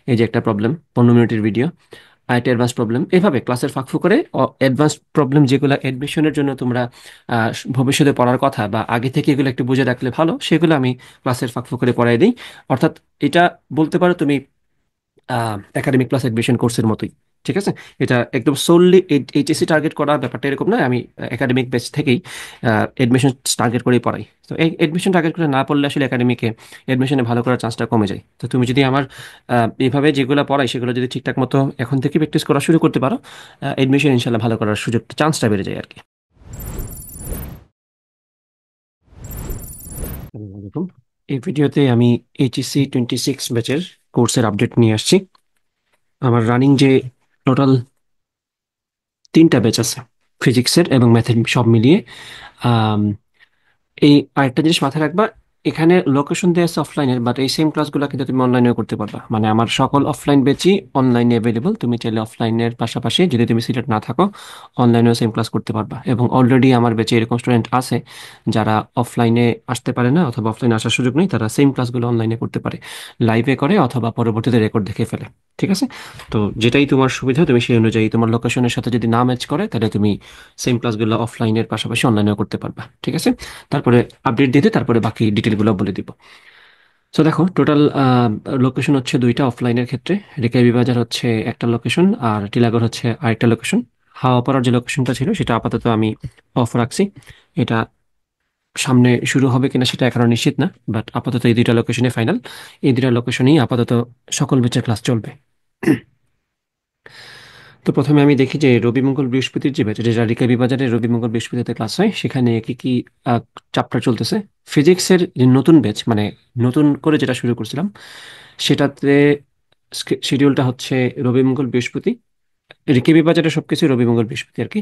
এই যে একটা প্রবলেম, 15 মিনিটের ভিডিও, আর একটা অ্যাডভান্স প্রবলেম, এভাবে ক্লাসের ফাঁকফু করে অ্যাডভান্স প্রবলেম যেগুলো অ্যাডমিশনের জন্য তোমরা ভবিষ্যতে পড়ার কথা বা আগে থেকে এগুলো একটু বুঝে রাখলে ভালো, সেগুলো আমি ক্লাসের ফাঁকফু করে পড়াই দিই। অর্থাৎ এটা বলতে পারো তুমি একাডেমিক প্লাস অ্যাডমিশন কোর্সের মতোই। ঠিক আছে, এটা একদম সোললি এইচএসসি টার্গেট করার ব্যাপারটা এরকম নয়, আমি একাডেমিক বেস থেকেই অ্যাডমিশন টার্গেট করেই পড়াই। তো এই অ্যাডমিশন টার্গেট করে না পড়লে আসলে একাডেমিকে অ্যাডমিশনে ভালো করার চান্সটা কমে যায়। তো তুমি যদি আমার এইভাবে যেগুলো পড়াই সেগুলো যদি ঠিকঠাক মতো এখন থেকে প্র্যাকটিস করা শুরু করতে পারো, অ্যাডমিশন ইনশাল্লাহ ভালো করার সুযোগটা, চান্সটা বেড়ে যায় আর কি। আসসালামু আলাইকুম। এই ভিডিওতে আমি এইচএসসি 26 ব্যাচের কোর্সের আপডেট নিয়ে আসছি। আমার রানিং যে টোটাল 3টা ব্যাচ আছে, ফিজিক্সের এবং ম্যাথের সব মিলিয়ে। আম, এই আরেকটা জিনিস মাথায় রাখবা, এখানে লোকেশন দেওয়া আছে অফলাইনের, বাট এই সেম ক্লাসগুলো কিন্তু তুমি অনলাইনেও করতে পারবা। মানে আমার সকল অফলাইন ব্যাচই অনলাইনে অ্যাভেলেবল, তুমি চাইলে অফলাইনের পাশাপাশি যদি তুমি সিলেক্ট না থাকো অনলাইনেও সেম ক্লাস করতে পারবা। এবং অলরেডি আমার ব্যাচে এরকম স্টুডেন্ট আছে যারা অফলাইনে আসতে পারে না অথবা অফলাইনে আসার সুযোগ নেই, তারা সেম ক্লাসগুলো অনলাইনে করতে পারে, লাইভে করে অথবা পরবর্তীতে রেকর্ড দেখে ফেলে। ঠিক আছে, তো যেটাই তোমার সুবিধা তুমি সেই অনুযায়ী, তোমার লোকেশনের সাথে যদি না ম্যাচ করে তাহলে তুমি সেম ক্লাসগুলো অফলাইনের পাশাপাশি অনলাইনেও করতে পারবা। ঠিক আছে, তারপরে আপডেট দিতে তারপরে বাকি ডিটেলগুলো বলে দিব। সো দেখো, টোটাল লোকেশন হচ্ছে 2টা অফলাইনের ক্ষেত্রে। রেকাবি বাজার হচ্ছে একটা লোকেশন, আর টিলাগড় হচ্ছে আরেকটা লোকেশন। হাওয়াপাড়ার যে লোকেশনটা ছিল সেটা আপাতত আমি অফ রাখছি। এটা সামনে শুরু হবে কিনা সেটা এখনো নিশ্চিত না, বাট আপাতত এই 2টা লোকেশনে ফাইনাল। এই 2টা লোকেশনেই আপাতত সকল ব্যাচের ক্লাস চলবে। তো প্রথমে আমি দেখি যে রবি মঙ্গল বৃহস্পতির যে ব্যাচ, যেটা রিকাবি বাজারে রবি মঙ্গল বৃহস্পতিতে ক্লাস হয়, সেখানে কি কি চ্যাপ্টার চলতেছে। ফিজিক্সের যে নতুন ব্যাচ, মানে নতুন করে যেটা শুরু করছিলাম, সেটাতে শিডিউলটা হচ্ছে রবি মঙ্গল বৃহস্পতি। রিকেবি বাজারে সবকিছু রবি মঙ্গল বৃহস্পতি আর কি।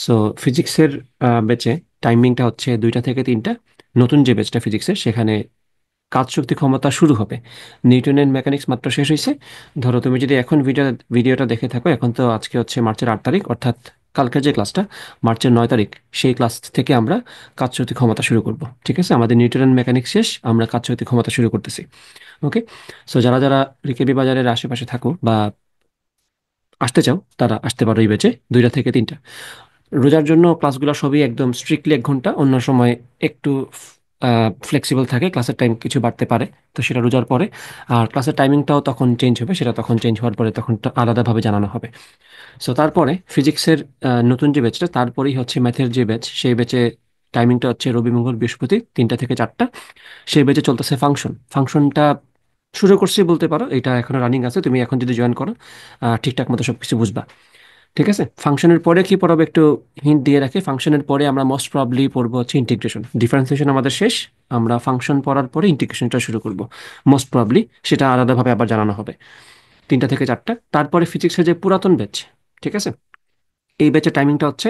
সো ফিজিক্সের ব্যাচে টাইমিংটা হচ্ছে 2টা থেকে 3টা। নতুন যে ব্যাচটা ফিজিক্সের, সেখানে কাজ শক্তি ক্ষমতা শুরু হবে। নিউটনের মেকানিক্স মাত্র শেষ হয়েছে। ধরো তুমি যদি এখন ভিডিওটা দেখে থাকো, এখন তো আজকে হচ্ছে মার্চের 8 তারিখ, অর্থাৎ কালকের যে ক্লাসটা মার্চের 9 তারিখ, সেই ক্লাস থেকে আমরা কাজ শক্তি ক্ষমতা শুরু করব। ঠিক আছে, আমাদের নিউটনের মেকানিক্স শেষ, আমরা কাজ শক্তি ক্ষমতা শুরু করতেছি। ওকে, সো যারা যারা রিকেবি বাজারের আশেপাশে থাকো বা আসতে চাও, তারা আসতে পারো এই ব্যাচে 2টা থেকে 3টা। রোজার জন্য ক্লাসগুলো সবই একদম স্ট্রিক্টলি 1 ঘন্টা, অন্য সময় একটু ফ্লেক্সিবল থাকে, ক্লাসের টাইম কিছু বাড়তে পারে, তো সেটা রোজার পরে। আর ক্লাসের টাইমিংটাও তখন চেঞ্জ হবে, সেটা তখন চেঞ্জ হওয়ার পরে তখন তো আলাদাভাবে জানানো হবে। সো তারপরে ফিজিক্সের নতুন যে ব্যাচটা, তারপরেই হচ্ছে ম্যাথের যে ব্যাচ, সেই ব্যাচে টাইমিংটা হচ্ছে রবি মঙ্গল বৃহস্পতি 3টা থেকে 4টা। সেই ব্যাচে চলতেছে ফাংশনটা শুরু করছি বলতে পারো, এটা এখনো রানিং আছে। তুমি এখন যদি জয়েন করো ঠিকঠাক মতো সবকিছু বুঝবা। ঠিক আছে, ফাংশনের পরে কি পড়াবো একটু হিন্ট দিয়ে রাখি। ফাংশনের পরে আমরা মোস্ট প্রবাবলি পড়বো হচ্ছে ইন্টিগ্রেশন। ডিফারেন্সিয়েশন আমাদের শেষ, আমরা ফাংশন পড়ার পরে ইন্টিগ্রেশনটা শুরু করব মোস্ট প্রবাবলি, সেটা আলাদাভাবে আবার জানানো হবে। 3টা থেকে 4টা। তারপরে ফিজিক্সের যে পুরাতন ব্যাচ, ঠিক আছে, এই ব্যাচের টাইমিংটা হচ্ছে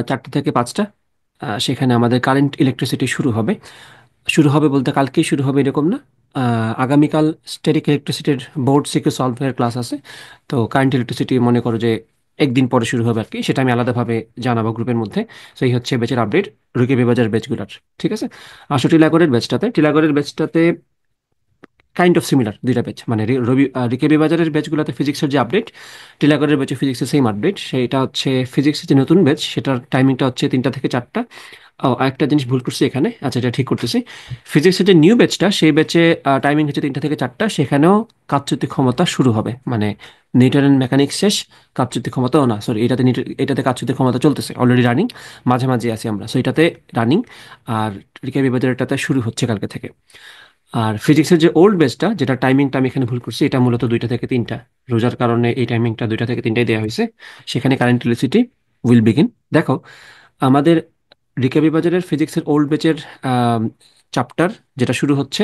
4টা থেকে 5টা। সেখানে আমাদের কারেন্ট ইলেকট্রিসিটি শুরু হবে বলতে কালকেই শুরু হবে এরকম না। আগামীকাল স্ট্যাটিক ইলেকট্রিসিটির বোর্ড সিকিউ সলভের ক্লাস আছে। তো কারেন্ট ইলেকট্রিসিটি মনে করো যে একদিন পরে শুরু হবে আর কি, সেটা আমি আলাদাভাবে জানাবো গ্রুপের মধ্যে। তো এই হচ্ছে ব্যাচের আপডেট, রুকে বেবাজার ব্যাচগুলার। ঠিক আছে, আসো টিলাগড়ের ব্যাচটাতে কাইন্ড অফ সিমিলার 2টা ব্যাচ, মানে রিকেবি বাজারের ব্যাচগুলোতে ফিজিক্সের যে আপডেট, টিলাগড়ের ব্যাচে ফিজিক্সের সেম আপডেট। সেটা হচ্ছে ফিজিক্সের যে নতুন ব্যাচ, সেটার টাইমিংটা হচ্ছে 3টা থেকে 4টা। ও আরেকটা জিনিস ভুল করছি এখানে, আচ্ছা এটা ঠিক করতেছি। ফিজিক্সের যে নিউ ব্যাচটা, সেই ব্যাচে টাইমিং হচ্ছে 3টা থেকে 4টা, সেখানেও কাজচ্যুতি ক্ষমতা শুরু হবে। মানে নিউটনের মেকানিক্স শেষ, কাজচ্যুতি ক্ষমতাও না, সরি, এটাতে কাজচ্যুতি ক্ষমতা চলতেছে, অলরেডি রানিং, মাঝে মাঝে আছি আমরা, সো এটাতে রানিং। আর রিকেবি বাজারেরটাতে শুরু হচ্ছে কালকে থেকে। আর ফিজিক্সের যে ওল্ড বেসটা, যেটা টাইমিংটা আমি এখানে ভুল করছি, এটা মূলত 2টা থেকে 3টা। রোজার কারণে এই টাইমিংটা 2টা থেকে 3টায় দেওয়া হয়েছে। সেখানে কারেন্ট ইলেকট্রিসিটি উইল বিগিন। দেখো, আমাদের রিকাবি বাজারের ফিজিক্সের ওল্ড বেচের চ্যাপ্টার যেটা শুরু হচ্ছে,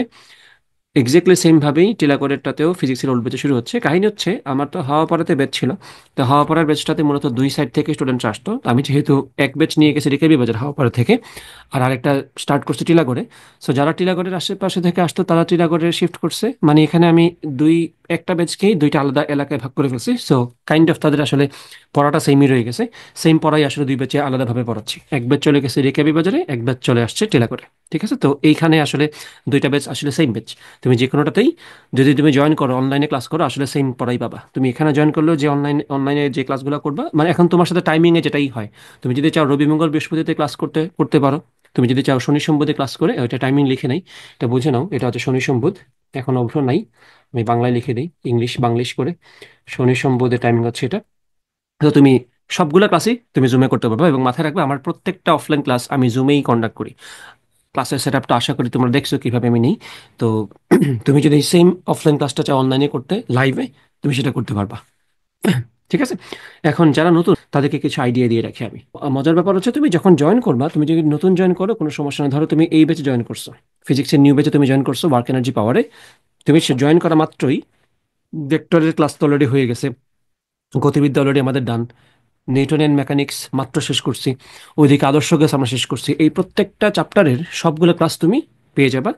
এক্স্যাক্টলি সেম ভাবেই টিলাগড়েরটাতেও ফিজিক্সের ওল্ড ব্যাচে শুরু হচ্ছে। কাহিনী হচ্ছে, আমার তো হাওয়াপাড়াতে ব্যাচ ছিল, তো হাওয়াপাড়ার ব্যাচটাতে মূলত 2 সাইড থেকে স্টুডেন্টরা আসতো। তো আমি যেহেতু এক ব্যাচ নিয়ে গেছি রিকেবি বাজার হাওয়াপাড়া থেকে, আর আরেকটা স্টার্ট করছে টিলাগড়ে। সো যারা টিলাগড়ের আশেপাশে থেকে আসতো তারা টিলাগড়ে শিফট করছে। মানে এখানে আমি দুই একটা ব্যাচকেই দুইটা আলাদা এলাকায় ভাগ করে ফেলছি। সো কাইন্ড অফ তাদের আসলে পড়াটা সেমই রয়ে গেছে। সেম পড়াই আসলে দুই ব্যাচে আলাদাভাবে পড়াচ্ছি। এক ব্যাচ চলে গেছে রেকাবি বাজারে, এক ব্যাচ চলে আসছে টেলা করে। ঠিক আছে, তো এইখানে আসলে দুইটা ব্যাচ আসলে সেম ব্যাচ। তুমি যে কোনোটাতেই যদি তুমি জয়েন করো, অনলাইনে ক্লাস করো, আসলে সেম পড়াই পাবা। তুমি এখানে জয়েন করলেও যে অনলাইনে যে ক্লাসগুলো করবা, মানে এখন তোমার সাথে টাইমিংয়ে যেটাই হয়। তুমি যদি চাও রবি মঙ্গল বৃহস্পতিতে ক্লাস করতে করতে পারো। তুমি যদি চাও শনি সোম বুধে ক্লাস করে, ওইটা টাইমিং লিখে নেই, এটা বুঝে নাও, এটা হচ্ছে শনি সোম বুধ। এখন অবশ্য নাই, আমি বাংলায় লিখে দিই, ইংলিশ বাংলিশ করে। শনি সোম বুধের টাইমিং হচ্ছে এটা। তো তুমি সবগুলো ক্লাসই তুমি জুমে করতে পারবে, এবং মাথায় রাখবে আমার প্রত্যেকটা অফলাইন ক্লাস আমি জুমেই কন্ডাক্ট করি। ক্লাসের সেট আপটা আশা করি তোমরা দেখছো কিভাবে আমি নিই। তো তুমি যদি সেম অফলাইন ক্লাসটা চাও অনলাইনে করতে লাইভে, তুমি সেটা করতে পারবা। ঠিক আছে। এখন যারা নতুন তাদেরকে কিছু আইডিয়া দিয়ে রাখি আমি। মজার ব্যাপার হচ্ছে তুমি যখন জয়েন করবা, তুমি যদি নতুন জয়েন করো কোনো সমস্যা না। ধরো তুমি এই ব্যাচে জয়েন করছো, ফিজিক্সের নিউ ব্যাচে তুমি জয়েন করছো ওয়ার্ক এনার্জি পাওয়ারে। তুমি জয়েন করা মাত্রই ভেক্টরের ক্লাস তো অলরেডি হয়ে গেছে, গতিবিদ্যা অলরেডি আমাদের ডান, নিউটনিয়ান মেকানিক্স মাত্র শেষ করছি, ওইদিকে আদর্শ গ্যাস আমরা শেষ করছি। এই প্রত্যেকটা চ্যাপ্টারের সবগুলো ক্লাস তুমি পেয়ে যাবা।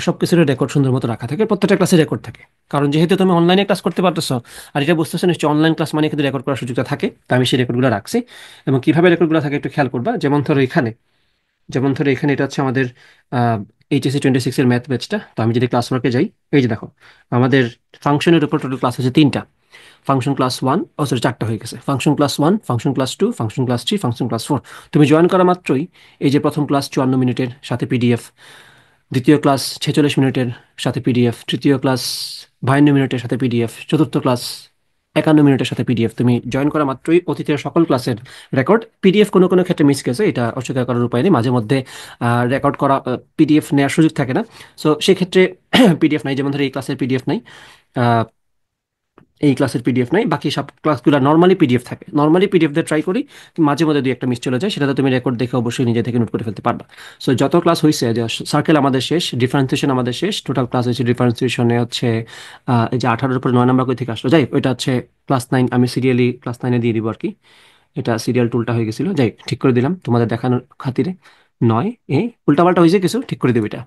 সব কিছুর রেকর্ড সুন্দর মতো রাখা থাকে, প্রত্যেকটা ক্লাসে রেকর্ড থাকে। কারণ যেহেতু তুমি অনলাইনে ক্লাস করতে পারতেছো, আর এটা বুঝতেছো নিশ্চয়ই অনলাইন ক্লাস মানে কিন্তু রেকর্ড করার সুযোগটা থাকে, তাই আমি সেই রেকর্ডগুলো রাখছি। এবং কিভাবে রেকর্ডগুলো থাকে একটু খেয়াল করবা। যেমন ধরো এখানে এটা হচ্ছে আমাদের এইচএসসি 26-এর ম্যাথ ব্যাচটা। তো আমি যদি ক্লাস ওয়ার্কে যাই, এই যে দেখো, আমাদের ফাংশনের উপর টোটাল ক্লাস হচ্ছে 3টা। ফাংশন ক্লাস 1, ও সরি 4টা হয়ে গেছে। Function class 1, function class 2, function class 3, function class 4। তুমি জয়েন করা মাত্রই এই যে প্রথম ক্লাস 54 মিনিটের সাথে পিডিএফ, দ্বিতীয় ক্লাস 46 মিনিটের সাথে পিডিএফ, তৃতীয় ক্লাস 52 মিনিটের সাথে পিডিএফ, চতুর্থ ক্লাস 51 মিনিটের সাথে পিডিএফ। তুমি জয়েন করা মাত্রই অতীতের সকল ক্লাসের রেকর্ড। পিডিএফ কোনো কোনো ক্ষেত্রে মিস গেছে, এটা অস্বীকার করার উপায় নেই। মাঝে মধ্যে রেকর্ড করা পিডিএফ নেওয়ার সুযোগ থাকে না। সো সেক্ষেত্রে পিডিএফ নাই, যেমন ধরো এই ক্লাসের পিডিএফ নাই, এই ক্লাসের পিডিএফ নাই, বাকি সব ক্লাসগুলো নর্মালি পিডিএফ থাকে। নর্মালি পিডিএফ দিয়ে ট্রাই করি, মাঝে মধ্যে দুই একটা মিস চলে যায়, সেটাতে তুমি রেকর্ড দেখে অবশ্যই নিজে থেকে নোট করে ফেলতে পারবা। সো যত ক্লাস হয়েছে, সার্কেল আমাদের শেষ, ডিফারেন্সিয়েশন আমাদের শেষ। টোটাল ক্লাস হয়েছে ডিফারেন্সিয়েশনে হচ্ছে এই যে 18-এর উপরে 9 নাম্বার কই থেকে আসলো, যাই ওইটা হচ্ছে ক্লাস 9। আমি সিরিয়ালি ক্লাস 9-এ দিয়ে দিব আর কি। এটা সিরিয়াল টুলটা হয়ে গেছিল, যাই ঠিক করে দিলাম তোমাদের দেখানোর খাতিরে। 9 এ উল্টাপাল্টা হয়েছে কিছু, ঠিক করে দেবো এটা।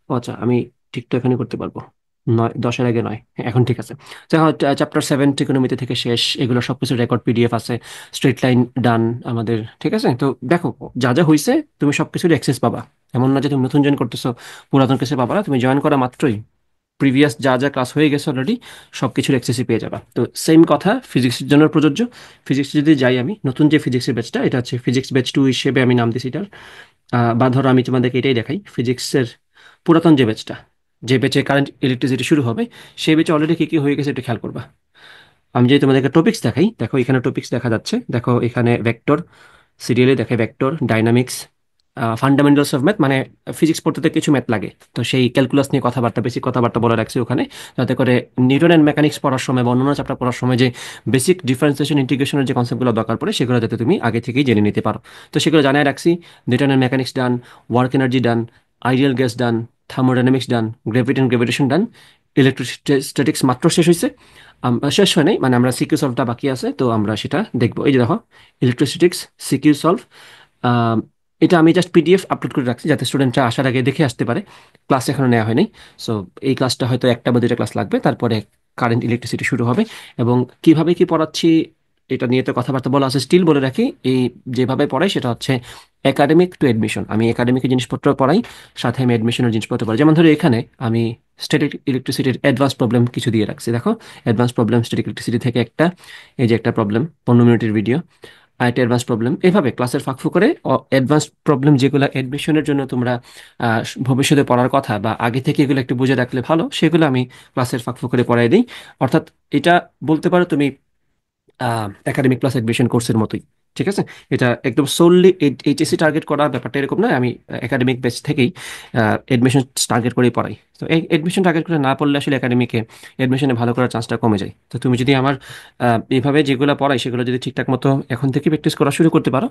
ও আচ্ছা, আমি ঠিক তো এখানে করতে পারবো। 9, 10-এর আগে 9, হ্যাঁ, এখন ঠিক আছে। চ্যাপ্টার 7 ট্রিকোনোমিতি থেকে শেষ, এগুলো সবকিছু রেকর্ড পিডিএফ আছে। স্ট্রেট লাইন ডান আমাদের, ঠিক আছে। তো দেখো, যা যা হয়েছে তুমি সবকিছুর অ্যাক্সেস পাবা। এমন না যে তুমি নতুন জয়েন করতেছো পুরাতন কিছু পাবা না। তুমি জয়েন করা মাত্রই প্রিভিয়াস যা যা ক্লাস হয়ে গেছে অলরেডি সব কিছুর অ্যাক্সেসই পেয়ে যাবা। তো সেম কথা ফিজিক্সের জন্য প্রযোজ্য। ফিজিক্স যদি যাই আমি, নতুন যে ফিজিক্সের ব্যাচটা, এটা হচ্ছে ফিজিক্স ব্যাচ 2 হিসেবে আমি নাম দিছি এটার। বা ধরো আমি তোমাদেরকে এটাই দেখাই, ফিজিক্সের পুরাতন যে ব্যাচটা, যে ব্যাচে কারেন্ট ইলেকট্রিসিটি শুরু হবে, সেই ব্যাচে অলরেডি কী কী হয়ে গেছে একটু খেয়াল করবা। আমি যদি তোমাদেরকে টপিক্স দেখাই, দেখো এখানে টপিক্স দেখা যাচ্ছে, দেখো এখানে ভেক্টর, সিরিয়ালে দেখে vector, dynamics, fundamentals of math, মানে ফিজিক্স পড়তে তো কিছু ম্যাথ লাগে, তো সেই ক্যালকুলাস নিয়ে কথাবার্তা, বেসিক কথাবার্তা বলে রাখছি ওখানে, যাতে করে নিউটন অ্যান্ড মেকানিক্স পড়ার সময় বা অন্যান্য চ্যাপ্টার পড়ার সময় যে বেসিক ডিফারেন্সিয়েশন ইন্টিগ্রেশনের যে কনসেপ্টগুলো দরকার পড়ে, সেগুলো যাতে তুমি আগে থেকেই জেনে নিতে পারো। তো সেগুলো জানাই রাখছি। Newton and mechanics done, work energy done, ideal gas done, thermodynamics done, gravity and gravitation done, electrostatics মাত্র শেষ হয়েছে। শেষ হয় নাই, মানে আমরা সিকিউ সলভটা বাকি আছে, তো আমরা সেটা দেখবো। এই যে দেখো, ইলেকট্রোস্ট্যাটিক্স সিকিউ সলভ। এটা আমি জাস্ট পিডিএফ আপলোড করে রাখছি যাতে স্টুডেন্টরা আসার আগে দেখে আসতে পারে। ক্লাস এখনো নেওয়া হয়নি। সো এই ক্লাসটা হয়তো একটা বা দুইটা ক্লাস লাগবে, তারপরে কারেন্ট ইলেকট্রিসিটি শুরু হবে। এবং কিভাবে কি পড়াচ্ছি এটা নিয়ে তো কথাবার্তা বলা আছে। স্টিল বলে রাখি, এই যেভাবে পড়াই সেটা হচ্ছে একাডেমিক টু এডমিশন। আমি একাডেমিকের জিনিসপত্র পড়াই, সাথে আমি এডমিশনের জিনিসপত্র পড়াই। যেমন ধরো এখানে আমি স্ট্যাটিক ইলেকট্রিসিটির অ্যাডভান্স প্রবলেম কিছু দিয়ে রাখছি, দেখো অ্যাডভান্স প্রবলেম স্ট্যাটিক ইলেকট্রিসিটি থেকে একটা, এই যে একটা প্রবলেম 15 মিনিটের ভিডিও, আরেকটা অ্যাডভান্স প্রবলেম। এভাবে ক্লাসের ফাঁক করে অ্যাডভান্স প্রবলেম যেগুলো অ্যাডমিশনের জন্য তোমরা ভবিষ্যতে পড়ার কথা বা আগে থেকে এগুলো একটু বুঝে রাখলে ভালো, সেগুলো আমি ক্লাসের ফাঁক করে পড়াই দিই। অর্থাৎ এটা বলতে পারো তুমি একাডেমিক প্লাস অ্যাডমিশন কোর্সের মতোই। ঠিক আছে, এটা একদম সোললি এইচএসসি টার্গেট করা ব্যাপারটা এরকম নয়। আমি একাডেমিক বেস থেকেই অ্যাডমিশন টার্গেট করেই পড়াই। তো এই অ্যাডমিশন টার্গেট করে না পড়লে আসলে একাডেমিকে অ্যাডমিশনে ভালো করার চান্সটা কমে যায়। তো তুমি যদি আমার এইভাবে যেগুলো পড়াই সেগুলো যদি ঠিকঠাক মতো এখন থেকে প্র্যাকটিস করা শুরু করতে পারো,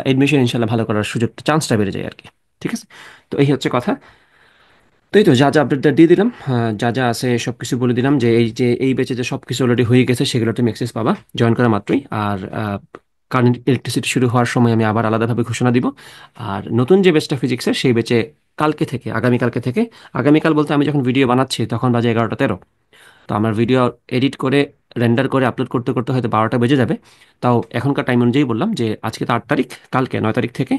অ্যাডমিশন ইনশাল্লাহ ভালো করার সুযোগ, চান্সটা বেড়ে যায় আর কি। ঠিক আছে, তো এই হচ্ছে কথা। তো এই তো যা যা আপডেটটা দিয়ে দিলাম, যা যা আছে সব কিছু বলে দিলাম, যে এই ব্যাচে যে সব কিছু অলরেডি হয়ে গেছে সেগুলো তুমি অ্যাক্সেস পাবা জয়েন করা মাত্রই। আর কারেন্ট ইলেকট্রিসিটি শুরু হওয়ার সময় আমি আবার আলাদাভাবে ঘোষণা দিব। আর নতুন যে ব্যাচটা ফিজিক্সের, সেই ব্যাচে কালকে থেকে, আগামীকালকে থেকে, আগামীকাল বলতে আমি যখন ভিডিও বানাচ্ছি তখন বাজে 11টা 13, তো আমার ভিডিও এডিট করে রেন্ডার করে আপলোড করতে করতে হয়তো 12টা বেজে যাবে। তাও এখনকার টাইম অনুযায়ী বললাম যে আজকে তো 8 তারিখ, কালকে 9 তারিখ থেকে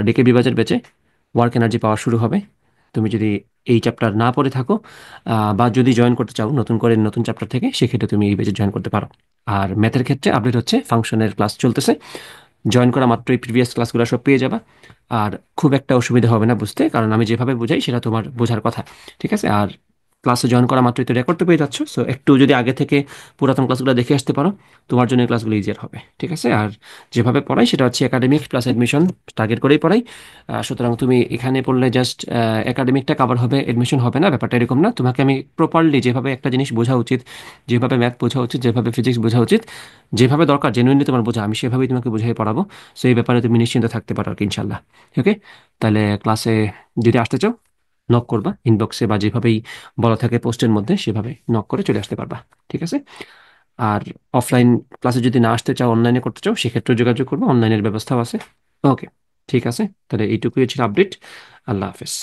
ডিকে বিভাজের ব্যাচে ওয়ার্ক এনার্জি পাওয়া শুরু হবে। তুমি যদি এই চ্যাপ্টার না পড়ে থাকো বা যদি জয়েন করতে চাও নতুন করে নতুন চ্যাপ্টার থেকে, সেক্ষেত্রে তুমি এই ব্যাচে জয়েন করতে পারো। আর ম্যাথের ক্ষেত্রে আপডেট হচ্ছে, ফাংশনের ক্লাস চলতেছে, জয়েন করা মাত্রই প্রিভিয়াস ক্লাসগুলো সব পেয়ে যাবা। আর খুব একটা অসুবিধা হবে না বুঝতে, কারণ আমি যেভাবে বোঝাই সেটা তোমার বোঝার কথা। ঠিক আছে? আর ক্লাসে জয়েন করা মাত্রই তো রেকর্ড তো পেয়ে যাচ্ছ, সো একটু যদি আগে থেকে পুরাতন ক্লাসগুলো দেখে আসতে পারো, তোমার জন্য এই ক্লাসগুলো ইজিয়ার হবে। ঠিক আছে? আর যেভাবে পড়াই সেটা হচ্ছে একাডেমিক প্লাস অ্যাডমিশন টার্গেট করেই পড়াই। সুতরাং তুমি এখানে পড়লে জাস্ট একাডেমিকটা কভার হবে, অ্যাডমিশন হবে না, ব্যাপারটা এরকম না। তোমাকে আমি প্রপারলি যেভাবে একটা জিনিস বোঝা উচিত, যেভাবে ম্যাথ বোঝা উচিত, যেভাবে ফিজিক্স বোঝা উচিত, যেভাবে দরকার জেনুইনলি তোমার বোঝা, আমি সেভাবেই তোমাকে বুঝিয়ে পড়াবো। সো এই ব্যাপারে তুমি নিশ্চিন্ত থাকতে পারো আর কি, ইনশাল্লাহ। ওকে? তাহলে ক্লাসে যদি আসতে চাও, নক করবা ইনবক্সে, বা যেভাবেই বলা থাকে পোস্টের মধ্যে সেভাবে নক করে চলে আসতে পারবা। ঠিক আছে? আর অফলাইন ক্লাসে যদি না আসতে চাও, অনলাইনে করতে চাও, সেক্ষেত্রেও যোগাযোগ করবো, অনলাইনের ব্যবস্থাও আছে। ওকে, ঠিক আছে, তাহলে এইটুকুই ছিল আপডেট। আল্লাহ হাফেজ।